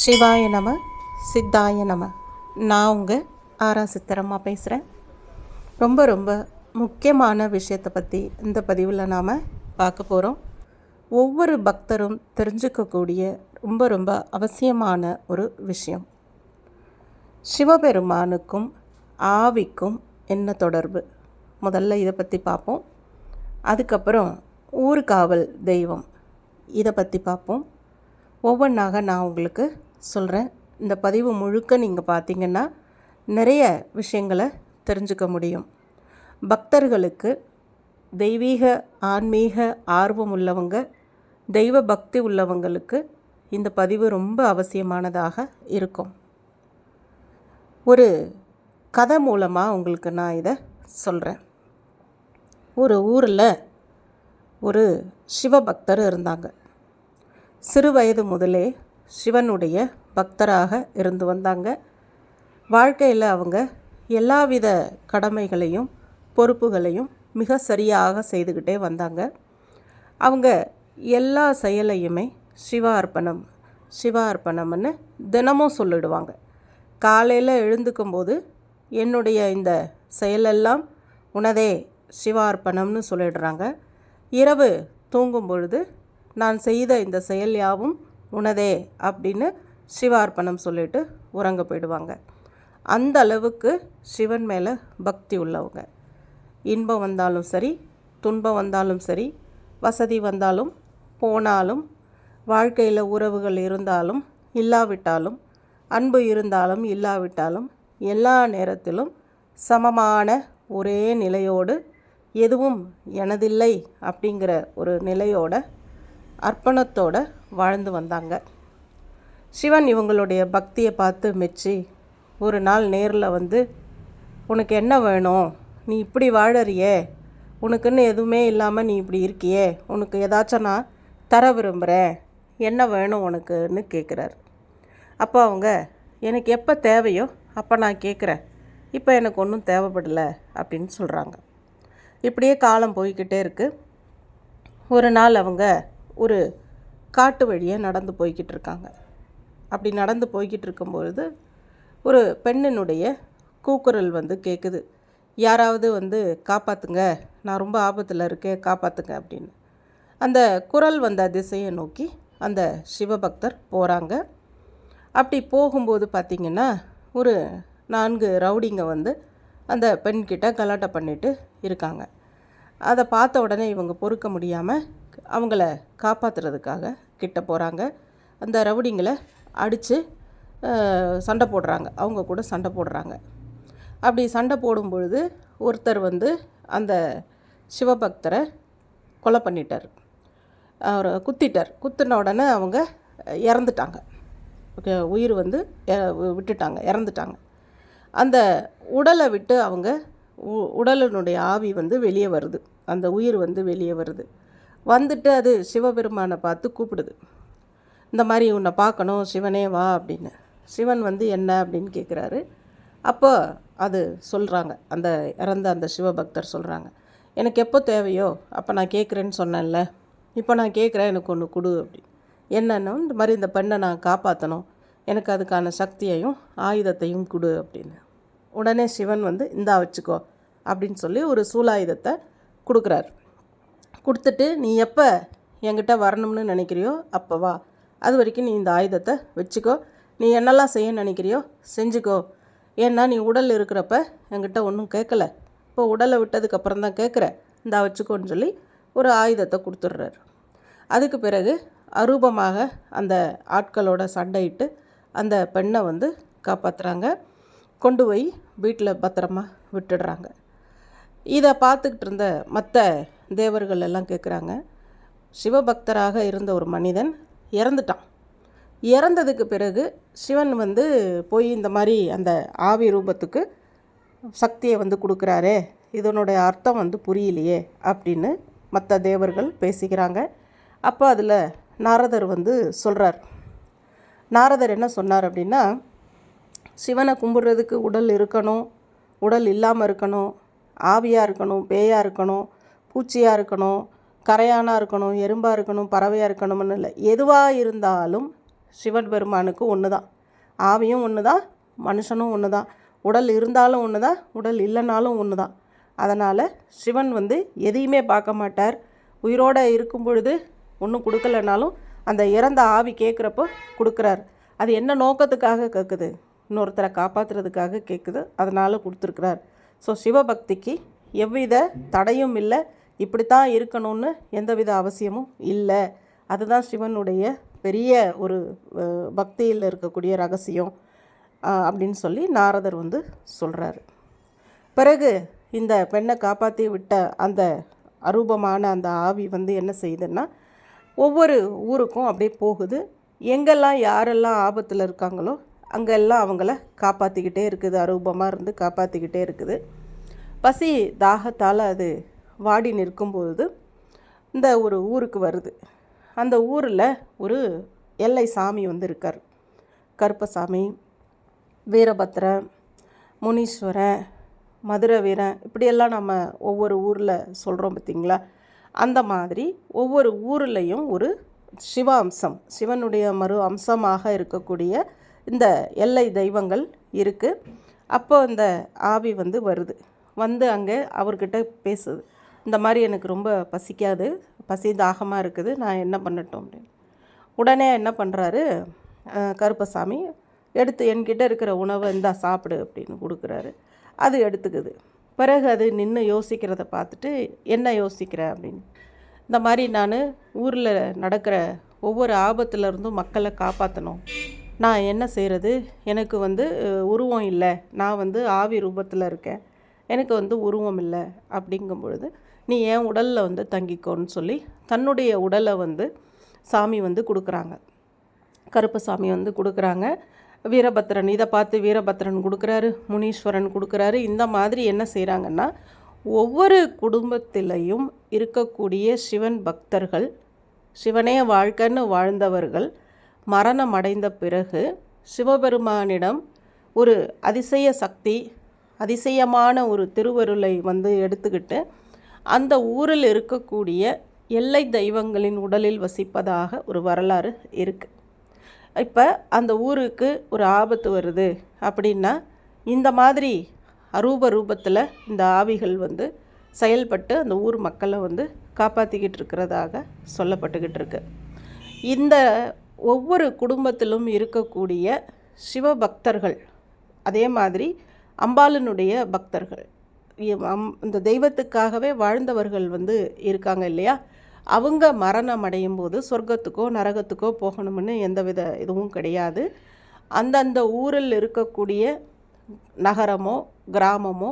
சிவாய நம, சித்தாய நம. நான் உங்கள் ஆரா சித்திரம்மா பேசுகிறேன். ரொம்ப ரொம்ப முக்கியமான விஷயத்தை பற்றி இந்த பதிவில் நாம் பார்க்க போகிறோம். ஒவ்வொரு பக்தரும் தெரிஞ்சுக்கக்கூடிய ரொம்ப ரொம்ப அவசியமான ஒரு விஷயம். சிவபெருமானுக்கும் ஆவிக்கும் என்ன தொடர்பு? முதல்ல இதை பற்றி பார்ப்போம். அதுக்கப்புறம் ஊர்காவல் தெய்வம், இதை பற்றி பார்ப்போம். ஒவ்வொன்றாக நான் உங்களுக்கு சொல்கிறேன். இந்த பதிவு முழுக்க நீங்கள் பார்த்தீங்கன்னா நிறைய விஷயங்களை தெரிஞ்சுக்க முடியும். பக்தர்களுக்கு தெய்வீக ஆன்மீக ஆர்வம் உள்ளவங்க, தெய்வ பக்தி உள்ளவங்களுக்கு இந்த பதிவு ரொம்ப அவசியமானதாக இருக்கும். ஒரு கதை மூலமாக உங்களுக்கு நான் இதை சொல்கிறேன். ஒரு ஊரில் ஒரு சிவபக்தர் இருந்தாங்க. சிறு வயது முதலே சிவனுடைய பக்தராக இருந்து வந்தாங்க. வாழ்க்கையில் அவங்க எல்லாவித கடமைகளையும் பொறுப்புகளையும் மிக சரியாக செய்துக்கிட்டே வந்தாங்க. அவங்க எல்லா செயலையுமே சிவார்ப்பணம்னு தினமும் சொல்லிடுவாங்க. காலையில் எழுந்துக்கும்போது என்னுடைய இந்த செயலெல்லாம் உனதே சிவார்ப்பணம்னு சொல்லிடுறாங்க. இரவு தூங்கும் பொழுது நான் செய்த இந்த செயல் யாவும் உனதே அப்படின்னு சிவார்ப்பணம் சொல்லிட்டு உறங்க போயிடுவாங்க. அந்த அளவுக்கு சிவன் மேலே பக்தி உள்ளவங்க. இன்பம் வந்தாலும் சரி, துன்பம் வந்தாலும் சரி, வசதி வந்தாலும் போனாலும், வாழ்க்கையில் உறவுகள் இருந்தாலும் இல்லாவிட்டாலும், அன்பு இருந்தாலும் இல்லாவிட்டாலும், எல்லா நேரத்திலும் சமமான ஒரே நிலையோடு, எதுவும் எனதில்லை அப்படிங்கிற ஒரு நிலையோட அர்ப்பணத்தோடு வாழ்ந்து வந்தாங்க. சிவன் இவங்களுடைய பக்தியை பார்த்து மெச்சி ஒரு நாள் நேரில் வந்து, உனக்கு என்ன வேணும்? நீ இப்படி வாழறியே, உனக்குன்னு எதுவுமே இல்லாமல் நீ இப்படி இருக்கியே, உனக்கு ஏதாச்சும் நான் தர விரும்புகிறேன், என்ன வேணும் உனக்குன்னு கேட்குறாரு. அப்போ அவங்க, எனக்கு எப்போ தேவையோ அப்போ நான் கேட்குறேன், இப்போ எனக்கு ஒன்றும் தேவைப்படலை அப்படின்னு சொல்கிறாங்க. இப்படியே காலம் போய்கிட்டே இருக்குது. ஒரு நாள் அவங்க ஒரு காட்டு வழியை நடந்து போய்கிட்டு இருக்காங்க. அப்படி நடந்து போய்கிட்டு இருக்கும்பொழுது ஒரு பெண்ணினுடைய கூக்குரல் வந்து கேட்குது. யாராவது வந்து காப்பாற்றுங்க, நான் ரொம்ப ஆபத்தில் இருக்கேன், காப்பாற்றுங்க அப்படின்னு. அந்த குரல் வந்த திசையை நோக்கி அந்த சிவபக்தர் போகிறாங்க. அப்படி போகும்போது பார்த்திங்கன்னா ஒரு 4 ரவுடிங்க வந்து அந்த பெண்கிட்ட கலாட்டை பண்ணிட்டு இருக்காங்க. அதை பார்த்த உடனே இவங்க பொறுக்க முடியாமல் அவங்கள காப்பாற்றுறதுக்காக கிட்ட போகிறாங்க. அந்த ரவுடிங்களை அடித்து சண்டை போடுறாங்க, அவங்க கூட சண்டை போடுறாங்க. அப்படி சண்டை போடும்பொழுது ஒருத்தர் வந்து அந்த சிவபக்தரை கொலை பண்ணிட்டார், அவரை குத்திட்டார். குத்தின உடனே அவங்க இறந்துட்டாங்க. உயிர் வந்து விட்டுட்டாங்க, இறந்துட்டாங்க. அந்த உடலை விட்டு அவங்க உடலினுடைய ஆவி வந்து வெளியே வருது, அந்த உயிர் வந்து வெளியே வருது. வந்துட்டு அது சிவபெருமானை பார்த்து கூப்பிடுது, இந்த மாதிரி உன்னை பார்க்கணும் சிவனே வா அப்படின்னு. சிவன் வந்து என்ன அப்படின்னு கேட்குறாரு. அப்போ அது சொல்கிறாங்க, அந்த இறந்த அந்த சிவபக்தர் சொல்கிறாங்க, எனக்கு எப்போ தேவையோ அப்போ நான் கேட்குறேன்னு சொன்னேன்ல, இப்போ நான் கேட்குறேன், எனக்கு ஒன்று கொடு அப்படின்னு. என்னென்னு, இந்த மாதிரி இந்த பெண்ணை நான் காப்பாற்றணும், எனக்கு அதுக்கான சக்தியையும் ஆயுதத்தையும் கொடு அப்படின்னு. உடனே சிவன் வந்து இந்தா வச்சுக்கோ அப்படின்னு சொல்லி ஒரு சூலாயுதத்தை கொடுக்குறாரு. கொடுத்துட்டு, நீ எப்போ என்கிட்ட வரணும்னு நினைக்கிறியோ அப்போ வா, அது வரைக்கும் நீ இந்த ஆயுதத்தை வச்சுக்கோ, நீ என்னெல்லாம் செய்ய நினைக்கிறியோ செஞ்சுக்கோ, ஏன்னா நீ உடல் இருக்கிறப்ப என்கிட்ட ஒன்றும் கேட்கல, இப்போ உடலை விட்டதுக்கப்புறம் தான் கேட்குற, இந்தா வச்சுக்கோன்னு சொல்லி ஒரு ஆயுதத்தை கொடுத்துட்றாரு. அதுக்கு பிறகு அரூபமாக அந்த ஆட்களோட சண்டையிட்டு அந்த பெண்ணை வந்து காப்பாற்றுறாங்க, கொண்டு போய் வீட்டில் பத்திரமா விட்டுடுறாங்க. இதை பார்த்துக்கிட்டு இருந்த மற்ற தேவர்கள் எல்லாம் கேட்குறாங்க, சிவபக்தராக இருந்த ஒரு மனிதன் இறந்துட்டான், இறந்ததுக்கு பிறகு சிவன் வந்து போய் இந்த மாதிரி அந்த ஆவி ரூபத்துக்கு சக்தியை வந்து கொடுக்குறாரே, இதனுடைய அர்த்தம் வந்து புரியலையே அப்படின்னு மற்ற தேவர்கள் பேசிக்கிறாங்க. அப்போ அதில் நாரதர் வந்து சொல்கிறார். நாரதர் என்ன சொன்னார் அப்படின்னா, சிவனை கும்பிட்றதுக்கு உடல் இருக்கணும், உடல் இல்லாமல் இருக்கணும், ஆவியாக இருக்கணும், பேயாக இருக்கணும், பூச்சியாக இருக்கணும், கரையானாக இருக்கணும், எறும்பாக இருக்கணும், பறவையாக இருக்கணும்னு இல்லை, எதுவாக இருந்தாலும் சிவன் பெருமானுக்கு ஒன்று தான். ஆவியும் ஒன்று தான், மனுஷனும் ஒன்று தான். உடல் இருந்தாலும் ஒன்று தான், உடல் இல்லைனாலும் ஒன்று தான். அதனால் சிவன் எதையுமே பார்க்க மாட்டார். உயிரோடு இருக்கும் பொழுது ஒன்றும் கொடுக்கலனாலும் அந்த இறந்த ஆவி கேட்குறப்போ கொடுக்குறார். அது என்ன நோக்கத்துக்காக கேட்குது? இன்னொருத்தரை காப்பாற்றுறதுக்காக கேட்குது. அதனால் கொடுத்துருக்குறார். ஸோ சிவபக்திக்கு எவ்வித தடையும் இல்லை. இப்படித்தான் இருக்கணும்னு எந்தவித அவசியமும் இல்லை. அதுதான் சிவனுடைய பெரிய ஒரு பக்தியில் இருக்கக்கூடிய ரகசியம் அப்படின்னு சொல்லி நாரதர் சொல்கிறாரு. பிறகு இந்த பெண்ணை காப்பாற்றி விட்ட அந்த அரூபமான அந்த ஆவி என்ன செய்யுதுன்னா, ஒவ்வொரு ஊருக்கும் அப்படியே போகுது. எங்கெல்லாம் யாரெல்லாம் ஆபத்தில் இருக்காங்களோ அங்கெல்லாம் அவங்கள காப்பாற்றிக்கிட்டே இருக்குது. அரூபமாக இருந்து காப்பாற்றிக்கிட்டே இருக்குது. பசி தாகத்தால் அது வாடி நிற்கும்போது இந்த ஒரு ஊருக்கு வருது. அந்த ஊரில் ஒரு எல்லை சாமி இருக்கார். கருப்பசாமி, வீரபத்திரன், முனீஸ்வரன், மதுரை வீரன், இப்படியெல்லாம் நம்ம ஒவ்வொரு ஊரில் சொல்கிறோம் பார்த்திங்களா. அந்த மாதிரி ஒவ்வொரு ஊர்லேயும் ஒரு சிவ அம்சம், சிவனுடைய மறு அம்சமாக இருக்கக்கூடிய இந்த எல்லை தெய்வங்கள் இருக்குது. அப்போ இந்த ஆவி வருது. அங்கே அவர்கிட்ட பேசுது. இந்த மாதிரி எனக்கு ரொம்ப பசிக்காது, பசி தாகமாக இருக்குது, நான் என்ன பண்ணட்டும் அப்படின்னு. உடனே என்ன பண்ணுறாரு கருப்பசாமி, எடுத்து என்கிட்ட இருக்கிற உணவை இந்தா சாப்பிடு அப்படின்னு கொடுக்குறாரு. அது எடுத்துக்குது. பிறகு அது நின்று யோசிக்கிறத பார்த்துட்டு, என்ன யோசிக்கிற அப்படின்னு. இந்த மாதிரி நான் ஊரில் நடக்கிற ஒவ்வொரு ஆபத்துலேருந்தும் மக்களை காப்பாற்றணும். நான் என்ன செய்கிறது? எனக்கு உருவம் இல்லை, நான் ஆவி ரூபத்தில் இருக்கேன், எனக்கு உருவம் இல்லை. அப்படிங்கும் பொழுது நீ ஏன் உடலில் தங்கிக்கோன்னு சொல்லி தன்னுடைய உடலை சாமி கொடுக்குறாங்க. கருப்பசாமி கொடுக்குறாங்க. வீரபத்திரன் இதை பார்த்து வீரபத்திரன் கொடுக்குறாரு, முனீஸ்வரன் கொடுக்குறாரு. இந்த மாதிரி என்ன செய்கிறாங்கன்னா, ஒவ்வொரு குடும்பத்திலையும் இருக்கக்கூடிய சிவன் பக்தர்கள், சிவனே வாழ்க்கைன்னு வாழ்ந்தவர்கள் மரணம் அடைந்த பிறகு சிவபெருமானிடம் ஒரு அதிசய சக்தி, அதிசயமான ஒரு திருவருளை எடுத்துக்கிட்டு அந்த ஊரில் இருக்கக்கூடிய எல்லை தெய்வங்களின் உடலில் வசிப்பதாக ஒரு வரலாறு இருக்குது. இப்போ அந்த ஊருக்கு ஒரு ஆபத்து வருது அப்படின்னா, இந்த மாதிரி அரூப ரூபத்தில் இந்த ஆவிகள் செயல்பட்டு அந்த ஊர் மக்களை காப்பாற்றிக்கிட்டு இருக்கிறதாக சொல்லப்பட்டுக்கிட்டு இருக்கு. இந்த ஒவ்வொரு குடும்பத்திலும் இருக்கக்கூடிய சிவபக்தர்கள், அதே மாதிரி அம்பாளினுடைய பக்தர்கள், இந்த தெய்வத்துக்காகவே வாழ்ந்தவர்கள் இருக்காங்க இல்லையா, அவங்க மரணம் அடையும் போது சொர்க்கத்துக்கோ நரகத்துக்கோ போகணும்னு எந்தவித இதுவும் கிடையாது. அந்தந்த ஊரில் இருக்கக்கூடிய நகரமோ கிராமமோ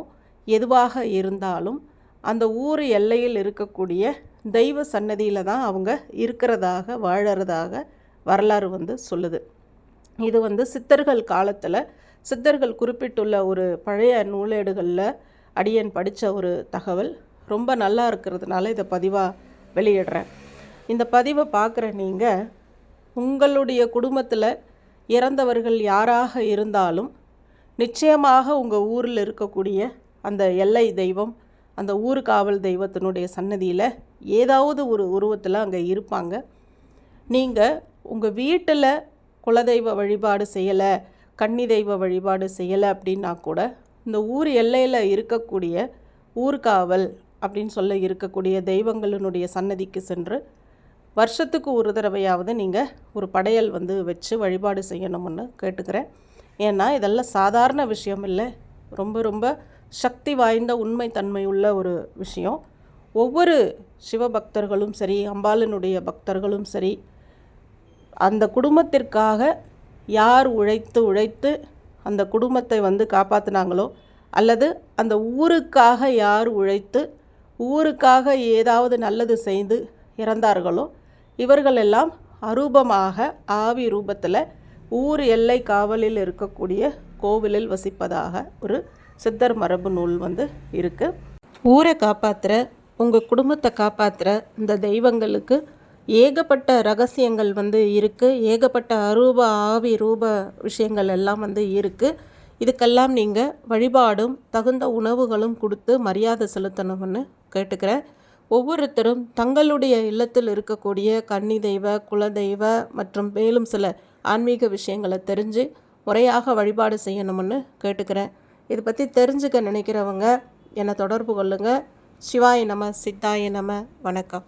எதுவாக இருந்தாலும் அந்த ஊர் எல்லையில் இருக்கக்கூடிய தெய்வ சன்னதியில் தான் அவங்க இருக்கிறதாக வாழறதாக வரலாறு சொல்லுது. இது சித்தர்கள் காலத்தில் சித்தர்கள் குறிப்பிட்டுள்ள ஒரு பழைய நூலேடுகளில் அடியன் படித்த ஒரு தகவல் ரொம்ப நல்லா இருக்கிறதுனால இதை பதிவாக வெளியிடுறேன். இந்த பதிவை பார்க்குற நீங்கள் உங்களுடைய குடும்பத்தில் இறந்தவர்கள் யாராக இருந்தாலும் நிச்சயமாக உங்கள் ஊரில் இருக்கக்கூடிய அந்த எல்லை தெய்வம், அந்த ஊர் காவல் தெய்வத்தினுடைய சன்னதியில் ஏதாவது ஒரு உருவத்தில் அங்கே இருப்பாங்க. நீங்கள் உங்கள் வீட்டில் குலதெய்வ வழிபாடு செய்யலை, கன்னி தெய்வ வழிபாடு செய்யலை அப்படின்னா கூட இந்த ஊர் எல்லையில் இருக்கக்கூடிய ஊர்காவல் அப்படின்னு சொல்ல இருக்கக்கூடிய தெய்வங்களினுடைய சன்னதிக்கு சென்று வருஷத்துக்கு ஒரு தடவையாவது நீங்கள் ஒரு படையல் வச்சு வழிபாடு செய்யணும்னு கேட்டுக்கிறேன். ஏன்னா இதெல்லாம் சாதாரண விஷயம் இல்லை, ரொம்ப ரொம்ப சக்தி வாய்ந்த உண்மை தன்மை உள்ள ஒரு விஷயம். ஒவ்வொரு சிவபக்தர்களும் சரி, அம்பாளினுடைய பக்தர்களும் சரி, அந்த குடும்பத்திற்காக யார் உழைத்து அந்த குடும்பத்தை காப்பாற்றினாங்களோ, அல்லது அந்த ஊருக்காக யார் உழைத்து ஊருக்காக ஏதாவது நல்லது செய்து இறந்தார்களோ, இவர்களெல்லாம் அரூபமாக ஆவி ரூபத்தில் ஊர் எல்லை காவலில் இருக்கக்கூடிய கோவிலில் வசிப்பதாக ஒரு சித்தர் மரபு நூல் இருக்குது. ஊரை காப்பாற்றுற, உங்கள் குடும்பத்தை காப்பாற்றுற இந்த தெய்வங்களுக்கு ஏகப்பட்ட ரகசியங்கள் இருக்குது. ஏகப்பட்ட அரூப ஆவி ரூப விஷயங்கள் எல்லாம் இருக்குது. இதுக்கெல்லாம் நீங்கள் வழிபாடும் தகுந்த உணவுகளும் கொடுத்து மரியாதை செலுத்தணும்னு கேட்டுக்கிறேன். ஒவ்வொருத்தரும் தங்களுடைய இல்லத்தில் இருக்கக்கூடிய கன்னி தெய்வ, குலதெய்வ மற்றும் மேலும் சில ஆன்மீக விஷயங்களை தெரிஞ்சு முறையாக வழிபாடு செய்யணும்னு கேட்டுக்கிறேன். இதை பற்றி தெரிஞ்சுக்க நினைக்கிறவங்க என்னை தொடர்பு கொள்ளுங்கள். சிவாய நம, சித்தாய நம. வணக்கம்.